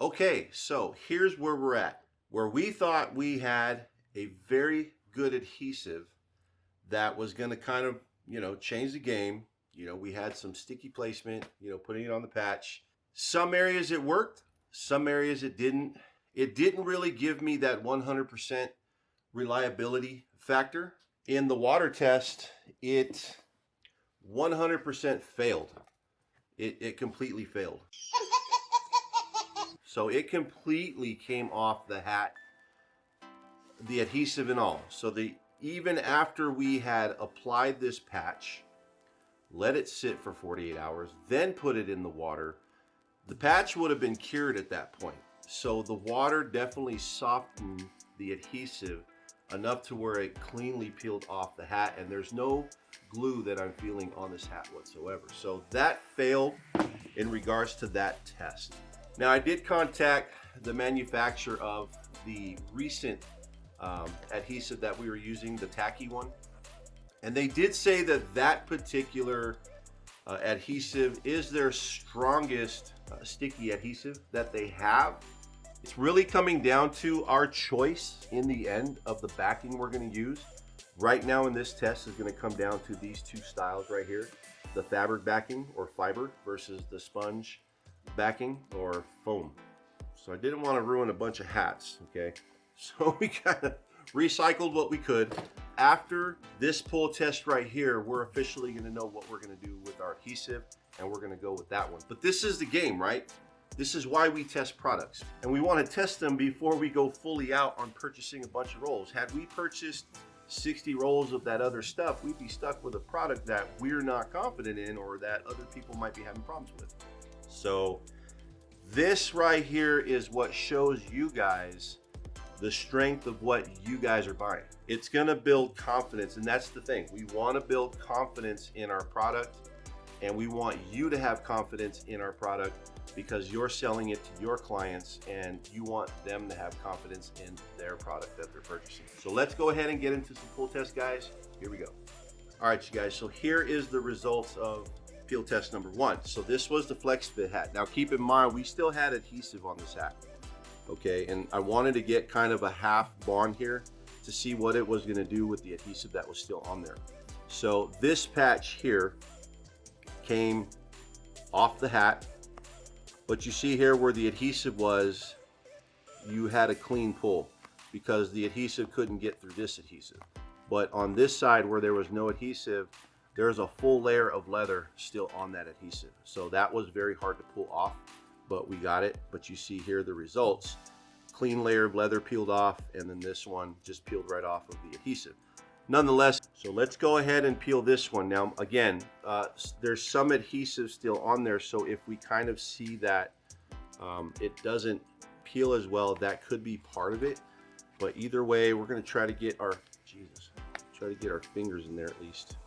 Okay, so here's where we're at. Where we thought we had a very good adhesive that was going to kind of, change the game. We had some sticky placement, putting it on the patch. Some areas it worked, some areas it didn't. It didn't really give me that 100% reliability factor. In the water test, it 100% failed. It completely failed. So it completely came off the hat, the adhesive and all. So even after we had applied this patch, let it sit for 48 hours, then put it in the water, the patch would have been cured at that point. So the water definitely softened the adhesive enough to where it cleanly peeled off the hat, and there's no glue that I'm feeling on this hat whatsoever. So that failed in regards to that test. Now I did contact the manufacturer of the recent adhesive that we were using, the tacky one, and they did say that that particular adhesive is their strongest sticky adhesive that they have. It's really coming down to our choice in the end of the backing we're going to use. Right now in this test is going to come down to these two styles right here, the fabric backing or fiber versus the sponge backing or foam. So I didn't want to ruin a bunch of hats, okay? So we kind of recycled what we could. After this pull test right here, we're officially going to know what we're going to do with our adhesive, and we're going to go with that one. But this is the game, right? This is why we test products, and we want to test them before we go fully out on purchasing a bunch of rolls. Had we purchased 60 rolls of that other stuff, we'd be stuck with a product that we're not confident in or that other people might be having problems with. So this right here is what shows you guys the strength of what you guys are buying. It's gonna build confidence, and that's the thing. We wanna build confidence in our product, and we want you to have confidence in our product because you're selling it to your clients and you want them to have confidence in their product that they're purchasing. So let's go ahead and get into some pull tests, guys. Here we go. All right, you guys, so here is the results of peel test number 1. So this was the flex fit hat. Now keep in mind, we still had adhesive on this hat. Okay, and I wanted to get kind of a half bond here to see what it was going to do with the adhesive that was still on there. So this patch here came off the hat, but you see here where the adhesive was, you had a clean pull because the adhesive couldn't get through this adhesive. But on this side where there was no adhesive, there's a full layer of leather still on that adhesive. So that was very hard to pull off, but we got it. But you see here the results. Clean layer of leather peeled off, and then this one just peeled right off of the adhesive. Nonetheless, so let's go ahead and peel this one. Now again, there's some adhesive still on there, so if we kind of see that it doesn't peel as well, that could be part of it. But either way, we're going to try to get our fingers in there at least,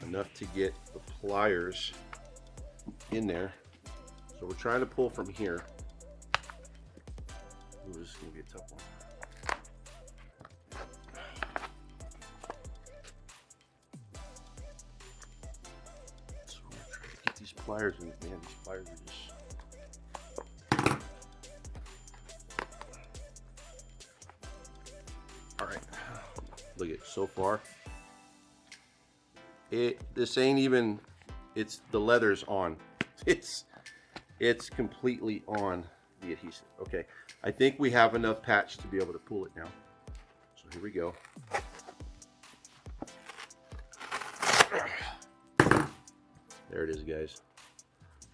enough to get the pliers in there. So we're trying to pull from here. Ooh, this is going to be a tough one. So we're going to try to get these pliers in. Man, these pliers are just... All right. Look at it so far. This ain't even, the leather's on. It's completely on the adhesive. Okay, I think we have enough patch to be able to pull it now. So here we go. There it is, guys.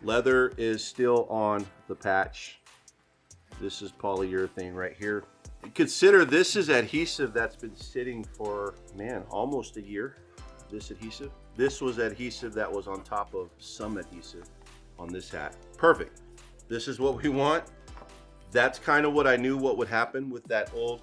Leather is still on the patch. This is polyurethane right here. Consider this is adhesive that's been sitting for, man, almost a year. This adhesive. This was adhesive that was on top of some adhesive on this hat. Perfect. This is what we want. That's kind of what I knew what would happen with that old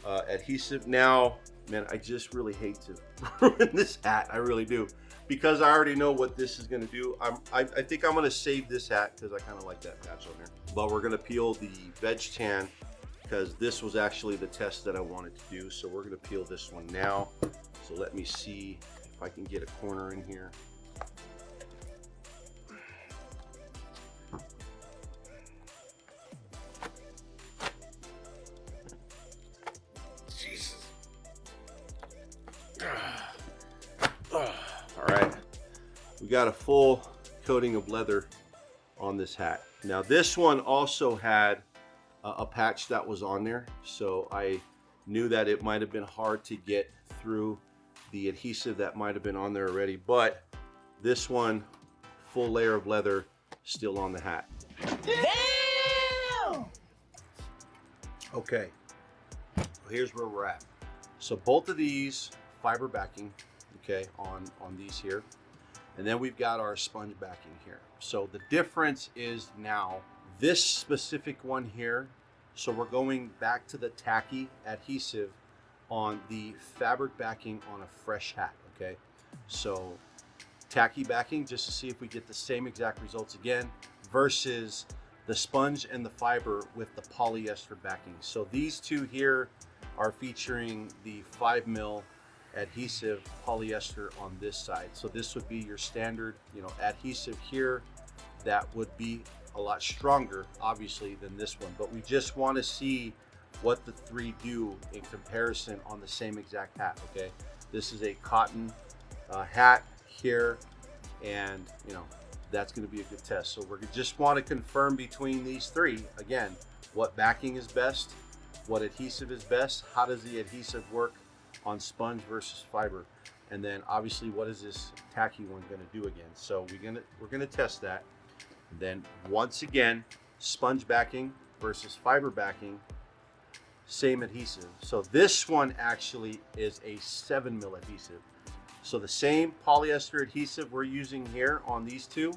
adhesive. Now, man, I just really hate to ruin this hat. I really do, because I already know what this is going to do. I think I'm going to save this hat because I kind of like that patch on there. But we're going to peel the veg tan because this was actually the test that I wanted to do. So we're going to peel this one now. So let me see if I can get a corner in here. we got a full coating of leather on this hat. Now this one also had a patch that was on there, so I knew that it might have been hard to get through the adhesive that might have been on there already, but this one, full layer of leather still on the hat. Damn! Okay, here's where we're at. So both of these fiber backing, okay, on these here, and then we've got our sponge backing here. So the difference is now this specific one here, so we're going back to the tacky adhesive on the fabric backing on a fresh hat, okay? So tacky backing just to see if we get the same exact results again versus the sponge and the fiber with the polyester backing. So these two here are featuring the 5mm adhesive polyester on this side. So this would be your standard, you know, adhesive here that would be a lot stronger obviously than this one, but we just want to see what the three do in comparison on the same exact hat. Okay, this is a cotton hat here, and you know that's going to be a good test. So we just want to confirm between these three again what backing is best, what adhesive is best, how does the adhesive work on sponge versus fiber, and then obviously what is this tacky one going to do again. So we're gonna test that. And then once again, sponge backing versus fiber backing, same adhesive. So this one actually is a 7mm adhesive. So the same polyester adhesive we're using here on these two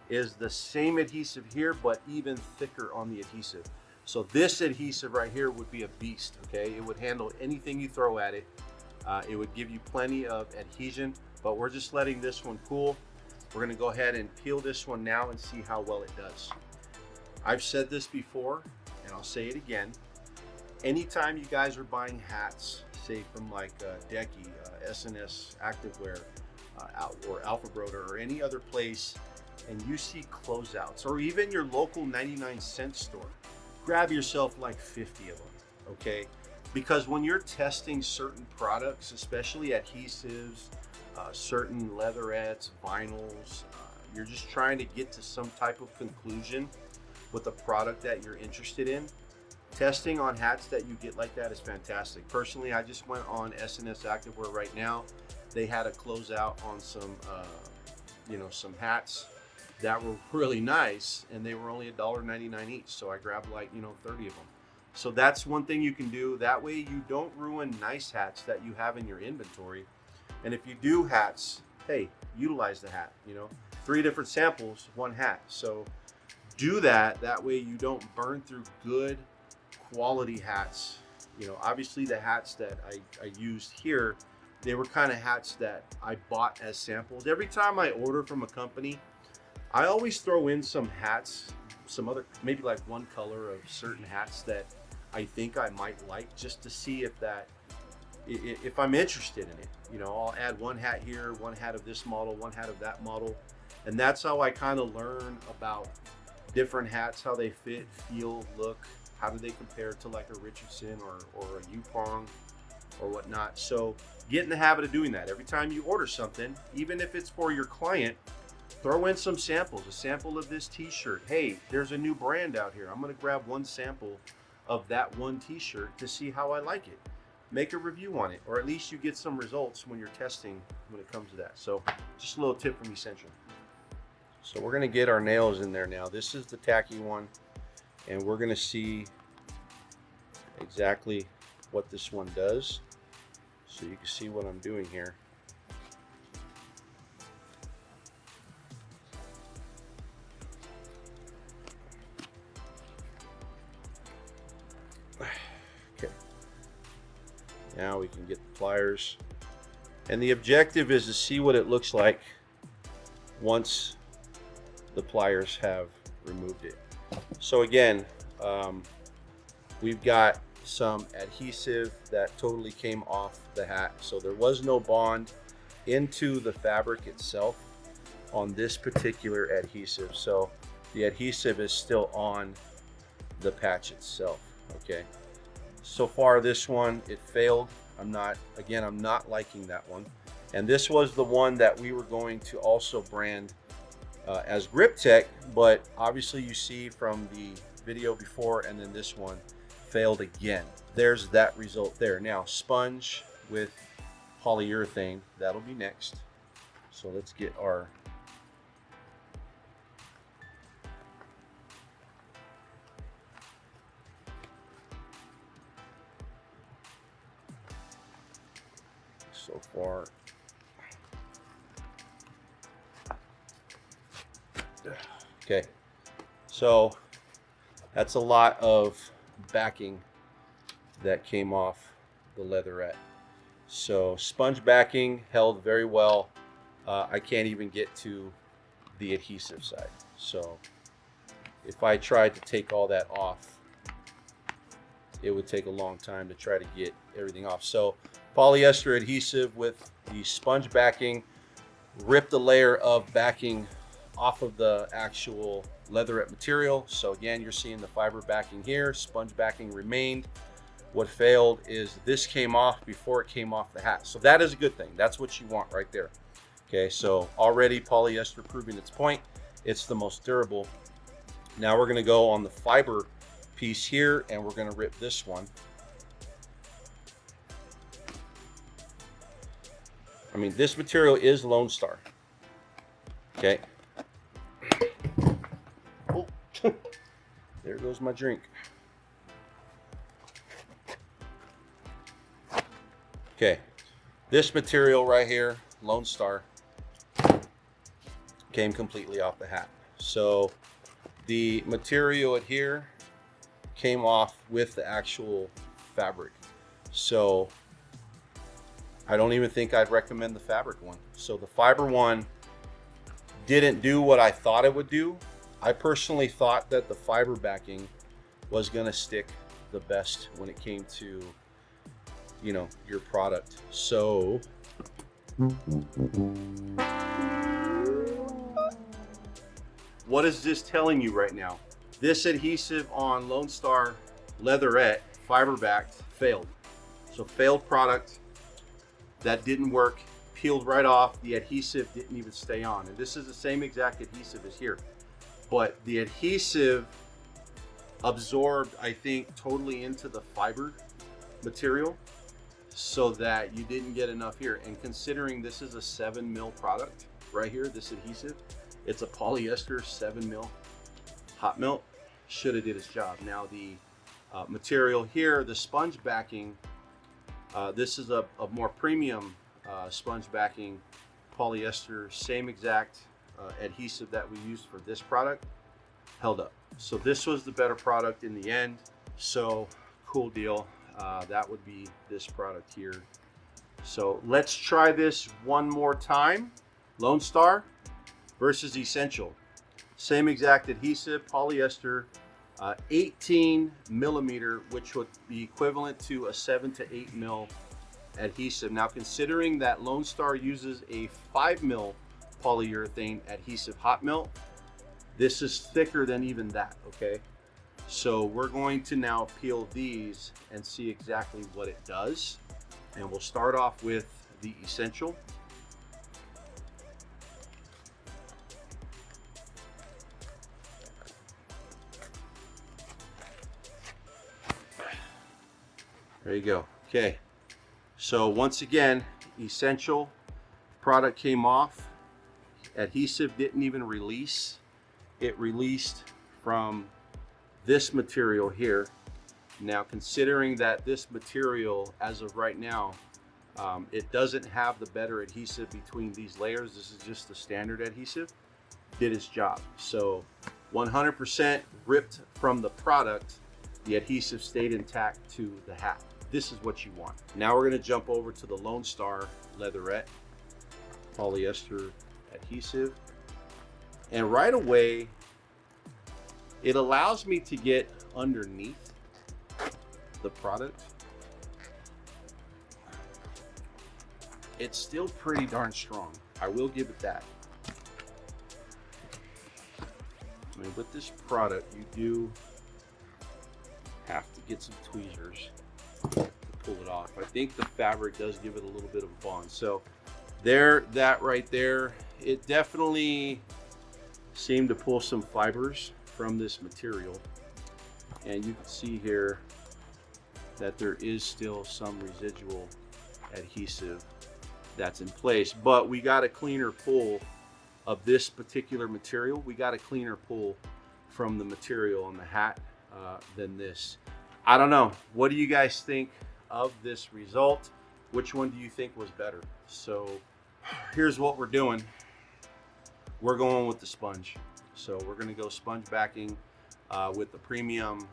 is the same adhesive here, but even thicker on the adhesive. So this adhesive right here would be a beast, okay? It would handle anything you throw at it. It would give you plenty of adhesion, but we're just letting this one cool. We're gonna go ahead and peel this one now and see how well it does. I've said this before, and I'll say it again. Anytime you guys are buying hats, say from like Decky, S&S Activewear, or Alpha Broder, or any other place, and you see closeouts, or even your local 99-cent store, grab yourself like 50 of them, okay? Because when you're testing certain products, especially adhesives, certain leatherettes, vinyls, you're just trying to get to some type of conclusion with a product that you're interested in. Testing on hats that you get like that is fantastic. Personally, I just went on S&S Activewear right now. They had a closeout on some, some hats that were really nice, and they were only $1.99 each. So I grabbed like 30 of them. So that's one thing you can do. That way you don't ruin nice hats that you have in your inventory. And if you do hats, hey, utilize the hat. 3 different samples, 1 hat. So do that. That way you don't burn through good quality hats. Obviously the hats that I used here, they were kind of hats that I bought as samples. Every time I order from a company, I always throw in some hats, some other, maybe like one color of certain hats that I think I might like, just to see if I'm interested in it. I'll add 1 hat here, 1 hat of this model, 1 hat of that model. And that's how I kind of learn about different hats, how they fit, feel, look, how do they compare to like a Richardson or a Yupon or whatnot. So get in the habit of doing that. Every time you order something, even if it's for your client, throw in some samples, a sample of this t-shirt. Hey, there's a new brand out here. I'm gonna grab 1 sample of that 1 t-shirt to see how I like it. Make a review on it, or at least you get some results when you're testing when it comes to that. So just a little tip from Esentl. So we're gonna get our nails in there now. This is the tacky one, and we're gonna see exactly what this one does. So you can see what I'm doing here. Okay. Now we can get the pliers. And the objective is to see what it looks like once the pliers have removed it. So again, we've got some adhesive that totally came off the hat. So there was no bond into the fabric itself on this particular adhesive. So the adhesive is still on the patch itself, okay? So far this one, it failed. I'm not liking that one. And this was the one that we were going to also brand as Grip Tech, but obviously you see from the video before and then this one failed again. There's that result there. Now sponge with polyurethane, that'll be next. So let's get our so far. Okay, so that's a lot of backing that came off the leatherette. So sponge backing held very well. I can't even get to the adhesive side. So if I tried to take all that off, it would take a long time to try to get everything off. So polyester adhesive with the sponge backing ripped a layer of backing off of the actual leatherette material. So again, you're seeing the fiber backing here, sponge backing remained. What failed is this came off before it came off the hat. So that is a good thing. That's what you want right there. Okay, so already polyester proving its point. It's the most durable. Now we're gonna go on the fiber piece here and we're gonna rip this one. I mean, this material is Lone Star. Okay. Oh, there goes my drink. Okay, this material right here, Lone Star, came completely off the hat. So the material here came off with the actual fabric. So I don't even think I'd recommend the fabric one. So the fiber one didn't do what I thought it would do. I personally thought that the fiber backing was gonna stick the best when it came to, you know, your product. So what is this telling you right now? This adhesive on Lone Star Leatherette fiber backed failed. So failed product, that didn't work, peeled right off. The adhesive didn't even stay on. And this is the same exact adhesive as here. But the adhesive absorbed, I think, totally into the fiber material so that you didn't get enough here. And considering this is a 7 mil product right here, this adhesive, it's a polyester 7 mil hot melt, should have did its job. Now the material here, the sponge backing, this is a more premium sponge backing polyester, same exact adhesive that we used for this product, held up. So this was the better product in the end. So cool deal. That would be this product here. So let's try this one more time. Lone Star versus Esentl. Same exact adhesive, polyester, 18 millimeter, which would be equivalent to a 7 to 8 mil adhesive. Now, considering that Lone Star uses a 5 mil polyurethane adhesive hot melt, this is thicker than even that, okay? So we're going to now peel these and see exactly what it does. And we'll start off with the Esentl. There you go. Okay. So once again, Esentl product came off. Adhesive didn't even release. It released from this material here. Now, considering that this material, as of right now, it doesn't have the better adhesive between these layers. This is just the standard adhesive. Did its job. So 100% ripped from the product. The adhesive stayed intact to the hat. This is what you want. Now we're going to jump over to the Lone Star Leatherette polyester adhesive. And right away, it allows me to get underneath the product. It's still pretty darn strong. I will give it that. I mean, with this product, you do have to get some tweezers to pull it off. I think the fabric does give it a little bit of a bond. So There, that right there, it definitely seemed to pull some fibers from this material. And you can see here that there is still some residual adhesive that's in place, but we got a cleaner pull of this particular material. We got a cleaner pull from the material on the hat than this. I don't know. What do you guys think of this result? Which one do you think was better? So here's what we're doing. We're going with the sponge. So we're going to go sponge backing with the premium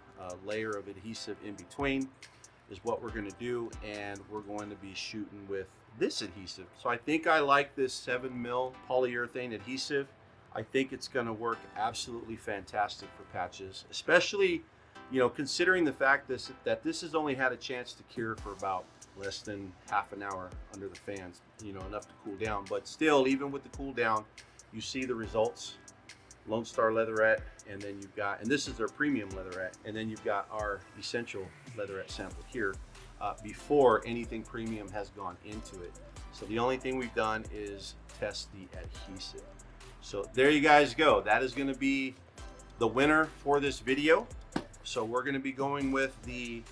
layer of adhesive in between is what we're going to do, and we're going to be shooting with this adhesive. So I think I like this 7mm polyurethane adhesive. I think it's going to work absolutely fantastic for patches, especially, you know, considering the fact that this has only had a chance to cure for about less than half an hour under the fans, you know, enough to cool down. But still, even with the cool down, you see the results. Lone Star leatherette, and then you've got, and this is their premium leatherette, and then you've got our Esentl leatherette sample here before anything premium has gone into it. So the only thing we've done is test the adhesive. So there you guys go. That is going to be the winner for this video. So we're going to be going with the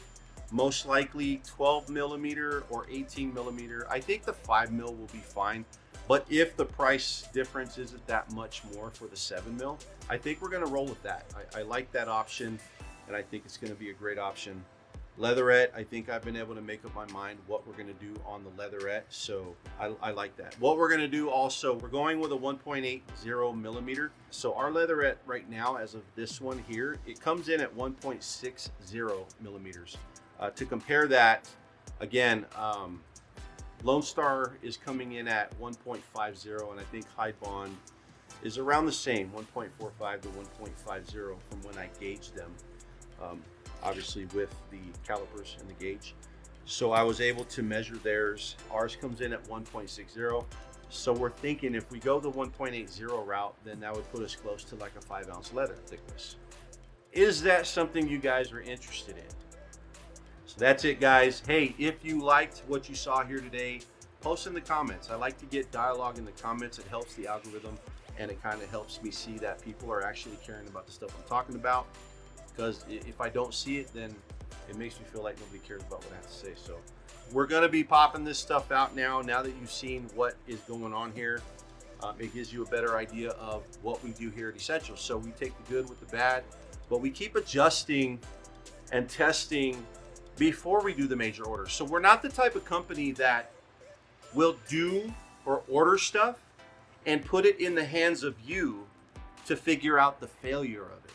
most likely 12mm or 18mm. I think the 5mm will be fine. But if the price difference isn't that much more for the 7mm, I think we're going to roll with that. I like that option, and I think it's going to be a great option. Leatherette, I think I've been able to make up my mind what we're going to do on the leatherette, so I like that. What we're going to do also, we're going with a 1.80mm. So our leatherette right now, as of this one here, it comes in at 1.60mm. To compare that, again, Lone Star is coming in at 1.50, and I think Hide Bond is around the same, 1.45 to 1.50 from when I gauged them, obviously with the calipers and the gauge. So I was able to measure theirs. Ours comes in at 1.60. So we're thinking if we go the 1.80 route, then that would put us close to like a 5-ounce leather thickness. Is that something you guys are interested in? So that's it, guys. Hey, if you liked what you saw here today, post in the comments. I like to get dialogue in the comments. It helps the algorithm, and it kind of helps me see that people are actually caring about the stuff I'm talking about. Because if I don't see it, then it makes me feel like nobody cares about what I have to say. So we're going to be popping this stuff out now that you've seen what is going on here. It gives you a better idea of what we do here at Esentl. So we take the good with the bad, but we keep adjusting and testing before we do the major orders. So we're not the type of company that will do or order stuff and put it in the hands of you to figure out the failure of it.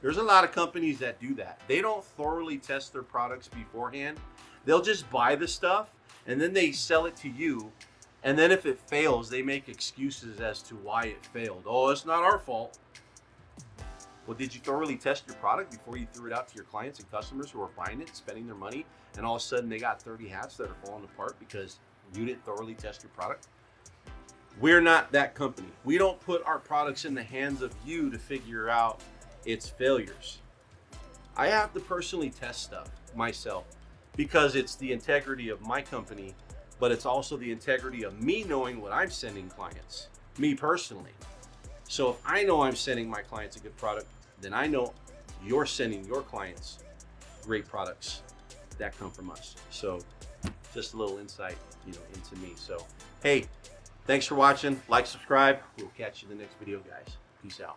There's a lot of companies that do that. They don't thoroughly test their products beforehand. They'll just buy the stuff and then they sell it to you. And then if it fails, they make excuses as to why it failed. Oh, it's not our fault. Well, did you thoroughly test your product before you threw it out to your clients and customers who are buying it, spending their money, and all of a sudden they got 30 hats that are falling apart because you didn't thoroughly test your product? We're not that company. We don't put our products in the hands of you to figure out its failures. I have to personally test stuff myself because it's the integrity of my company, but it's also the integrity of me knowing what I'm sending clients, me personally. So if I know I'm sending my clients a good product, then I know you're sending your clients great products that come from us. So just a little insight, into me. So, hey, thanks for watching. Like, subscribe. We'll catch you in the next video, guys. Peace out.